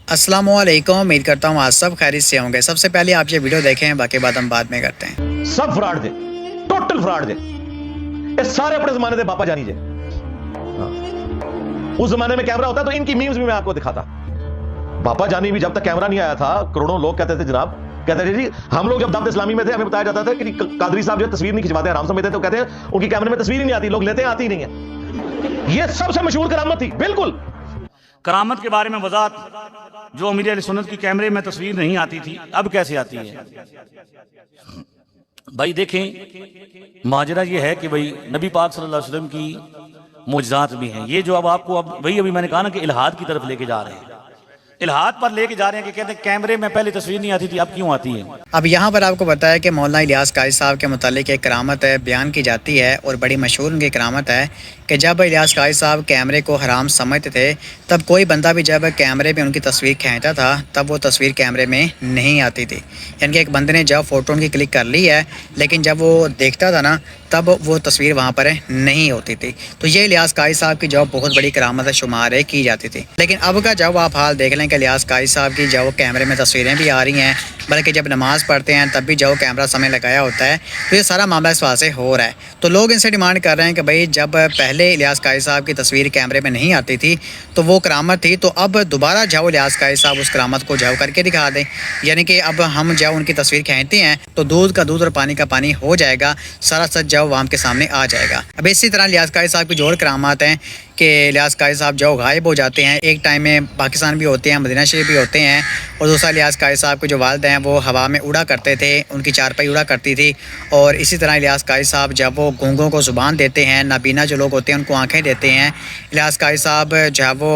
अस्सलाम वालेकुम। उम्मीद करता हूँ आज सब खैरियत से होंगे। सबसे पहले आप ये वीडियो देखें, बाकी बात हम बाद में करते हैं। सब फ्रॉड थे, टोटल फ्रॉड थे। ये सारे अपने जमाने के पापा जानी जे। उस जमाने में कैमरा होता तो इनकी मीम्स भी मैं आपको दिखाता। पापा जानी भी जब तक कैमरा नहीं आया था, करोड़ों लोग कहते थे जनाब, कहते थे जी हम लोग जब दावत इस्लामी में थे हमें बताया जाता था कि कादरी साहब जो तस्वीर नहीं खिंचवाते, आराम समझते तो कहते हैं उनकी कैमरे में तस्वीर ही नहीं आती, लोग लेते हैं आती ही नहीं है। ये सबसे मशहूर करामत थी। बिल्कुल करामत के बारे में वजात जो अमीर अहले सुन्नत की कैमरे में तस्वीर नहीं आती थी, अब कैसे आती है? भाई देखें, माजरा ये है कि भाई नबी पाक सल्लल्लाहु अलैहि वसल्लम की मोजज़ात भी हैं। ये जो अब आपको अब वही अभी मैंने कहा ना कि इल्हाद की तरफ लेके जा रहे हैं, इल्हाद पर लेके जा रहे हैं कि कहते हैं कैमरे में पहले तस्वीर नहीं आती थी, अब क्यों आती है? अब यहाँ पर आपको बताया कि मौलाना इलियास काजी साहब के मुतालिक एक करामत बयान की जाती है और बड़ी मशहूर उनकी करामत है कि जब इलियास काजी साहब कैमरे को हराम समझते थे, तब कोई बंदा भी जब कैमरे में उनकी तस्वीर खींचता था तब वो तस्वीर कैमरे में नहीं आती थी। यानी कि एक बंदे ने जब फ़ोटो उनकी क्लिक कर ली है, लेकिन जब वो देखता था ना तब वो तस्वीर वहाँ पर नहीं होती थी। तो ये इलियास काजी साहब की जब बहुत बड़ी करामत शुमार की जाती थी। लेकिन अब का जब आप हाल देख लें कि इलियास काजी साहब की जब कैमरे में तस्वीरें भी आ रही हैं, बल्कि जब नमाज़ पढ़ते हैं तब भी जो कैमरा समय लगाया होता है, तो ये सारा मामला इस वजह से हो रहा है। तो लोग इनसे डिमांड कर रहे हैं कि भाई जब पहले इलियास काजी साहब की तस्वीर कैमरे में नहीं आती थी तो वो करामत थी, तो अब दोबारा जाओ इलियास काजी साहब उस करामत को जाओ करके दिखा दें। यानी कि अब हम जाओ उनकी तस्वीर खींचते हैं तो दूध का दूध और पानी का पानी हो जाएगा, सारा सच जाओ वाम के सामने आ जाएगा। अब इसी तरह इलियास काजी साहब की जो और करामात हैं कि इलियास काजी साहब जो गायब हो जाते हैं, एक टाइम में पाकिस्तान भी होते हैं, मदीना शरीफ भी होते हैं, और दूसरा इलियास काजी साहब के जो वालिद हैं वो हवा में उड़ा करते थे, उनकी चारपाई उड़ा करती थी। और इसी तरह इलियास काजी साहब जब वो गूंगों को ज़ुबान देते हैं, नाबीना जो लोग होते हैं उनको आँखें देते हैं, इलियास काजी साहब जब वो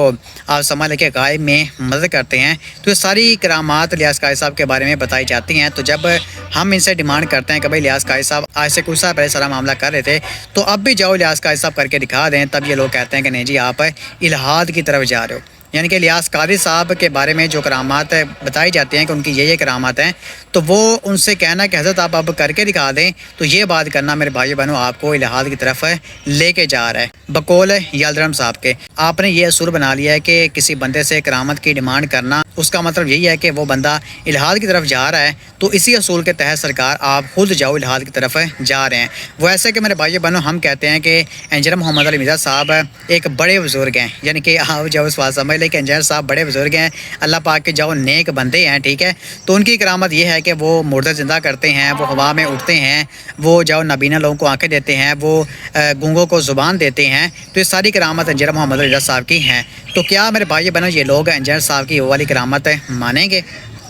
आप समझ लेके गायब में मदद करते हैं। तो ये सारी करामात इलियास काजी साहब के बारे में बताई जाती हैं। तो जब हम इनसे डिमांड करते हैं कि भाई इलियास काजी साहब आज से कुछ साल पहले सारा मामला कर रहे थे, तो अब भी जाओ इलियास काजी साहब करके दिखा दें, तब ये लोग कहते हैं कि नहीं जी आप इल्हाद की तरफ जा रहे हो। यानी कि इलियास काजी साहब के बारे में जो करामात बताई जाती हैं कि उनकी ये करामात हैं, तो वो उनसे कहना कि हज़रत आप अब करके दिखा दें, तो ये बात करना मेरे भाई बहनों आपको इल्हाद की तरफ लेके जा रहा है। बकौल यल्दरम साहब के आपने ये असूल बना लिया है कि किसी बंदे से करामत की डिमांड करना, उसका मतलब यही है कि वो बंदा इल्हाद की तरफ जा रहा है। तो इसी असूल के तहत सरकार आप खुद जाओ इल्हाद की तरफ जा रहे हैं। वो ऐसे कि मेरे भाई बहनों हम कहते हैं कि इंजीनियर मोहम्मद अली मिर्ज़ा साहब एक बड़े बुज़ुर्ग हैं, यानी कि आप जाओ इस बात समझ लें कि इंजीनियर साहब बड़े बुज़ुर्ग हैं, अल्लाह पाक के जाओ नेक बंदे हैं, ठीक है। तो उनकी करामत ये है कि वो मुर्दा ज़िंदा करते हैं, वो हवा में उड़ते हैं, वो जाओ नबीना लोगों को आँखें देते हैं, वो गूंगों को ज़ुबान देते हैं। तो ये सारी करामत इंजीनियर मोहम्मद अली मिर्ज़ा साहब की हैं। तो क्या मेरे भाई बहनों ये लोग इंजीनियर साहब की वो वाली करामत मानेंगे?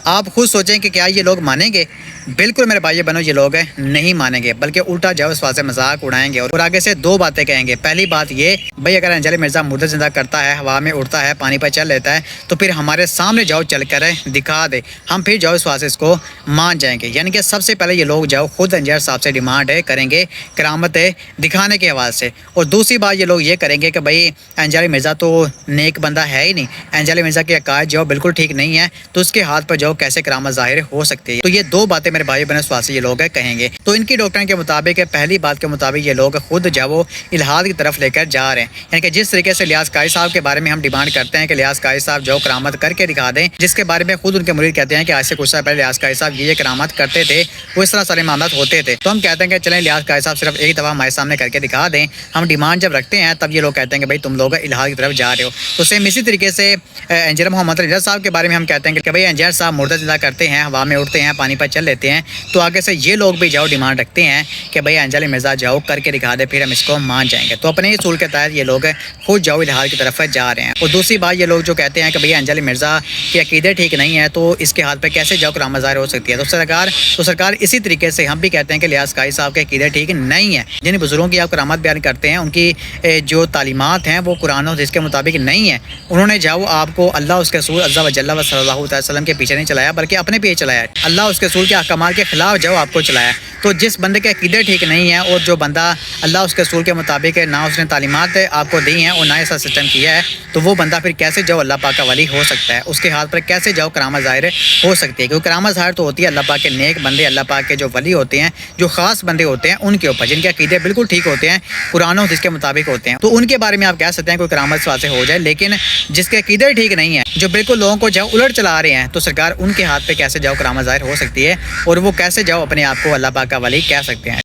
आप खुद सोचें कि क्या ये लोग मानेंगे? बिल्कुल मेरे भाई बहनों ये लोग नहीं मानेंगे, बल्कि उल्टा जाओ इस बात से मजाक उड़ाएंगे और आगे से दो बातें कहेंगे। पहली बात ये, भाई अगर अंजलि मिर्ज़ा मुर्दा जिंदा करता है, हवा में उड़ता है, पानी पर चल लेता है, तो फिर हमारे सामने जाओ चल कर दिखा दे, हम फिर जाओ इस बात से इसको मान जाएंगे। यानी कि सबसे पहले ये लोग जाओ खुद इंजीनियर साहब से डिमांड करेंगे करामत दिखाने के हवाले से। और दूसरी बात ये लोग ये करेंगे कि भाई अंजलि मिर्ज़ा तो नेक बंदा है ही नहीं, अंजलि मिर्ज़ा के अकायद जो बिल्कुल ठीक नहीं है, तो उसके हाथ पर जाओ कैसे करामत ज़ाहिर हो सकती है। तो ये दो बातें मेरे भाई बहनों स्वास्थ्य ये लोग कहेंगे। तो इनकी डॉक्टर के मुताबिक पहली बात के मुताबिक ये लोग खुद जाओ इल्हाद की तरफ लेकर जा रहे हैं। यानी कि जिस तरीके से इलियास काजी साहब के बारे में हम डिमांड करते हैं कि इलियास काजी साहब जो करामत करके दिखा दें, जिसके बारे में खुद उनके मुरीद कहते हैं कि आज से कुछ साल पहले इलियास काजी साहब ये करामत करते थे, वो इस तरह सारे मामला होते थे। तो हम कहते हैं कि चलें इलियास काजी साहब सिर्फ एक दफ़ा हमारे सामने करके दिखा दें। हम डिमांड जब रखते हैं तब ये लोग कहते हैं कि भाई तुम लोग इल्हाद की तरफ जा रहे हो। तो सेम इसी तरीके से इंजीनियर मोहम्मद अली साहब के बारे में हम कहते हैं कि भाई इंजीनियर साहब मुर्दा जिंदा करते हैं, हवा में उड़ते हैं, पानी पर चल लेते हैं। तो आगे से ये लोग भी जाओ डिमांड रखते हैं कि भाई अंजलि मिर्ज़ा जाओ करके दिखा दे, फिर हम इसको मान जाएंगे। तो अपने ही असूल के तहत ये लोग खुद जाओ इल्हाद की तरफ जा रहे हैं। और दूसरी बात ये लोग जो कहते हैं कि भाई अंजलि मिर्ज़ा के अकीदे ठीक नहीं है, तो इसके हाथ पे कैसे जाओ करामत ज़ाहिर हो सकती है। तो सरकार इसी तरीके से हम भी कहते हैं कि इलियास काजी साहब के अकीदे ठीक नहीं है। जिन बुजुर्गों की आप करामत बयान करते हैं उनकी जो तालीमात हैं वो कुरान और हदीस के मुताबिक नहीं है। उन्होंने जाओ आपको अल्लाह उसके रसूल अज़्ज़ा व जल्ला व सल्लल्लाहु अलैहि वसल्लम के पीछे नहीं چلایا بلکہ اپنے پہ ہی چلایا. اللہ اس کے رسول کے احکامات کے خلاف جو آپ کو چلایا. تو جس بندے کے عقیدے ٹھیک نہیں ہیں اور جو بندہ اللہ اس کے رسول کے مطابق نہ اس نے تعلیمات آپ کو دی ہیں اور نہ ایسا سسٹم کیا ہے, تو وہ بندہ پھر کیسے جو اللہ پاک کا ولی ہو سکتا ہے؟ اس کے ہاتھ پر کیسے جو کرامت ظاہر ہو سکتی ہے؟ کیونکہ کرامت ظاہر تو ہوتی ہے اللہ پاک کے نیک بندے, اللہ پاک کے جو ولی ہوتے ہیں, جو خاص بندے ہوتے ہیں ان کے اوپر, جن کے عقیدے بالکل ٹھیک ہوتے ہیں, قرآن و حدیث کے مطابق ہوتے ہیں. تو ان کے بارے میں آپ کہہ سکتے ہیں کوئی کرامت واضح ہو جائے. لیکن جس کے عقیدے ٹھیک نہیں ہیں, جو بالکل لوگوں کو جو الٹ چلا رہے ہیں, تو سرکار ان کے ہاتھ پہ کیسے جاؤ کرامت ظاہر ہو سکتی ہے اور وہ کیسے جاؤ اپنے آپ کو اللہ پاک کا ولی کہہ سکتے ہیں؟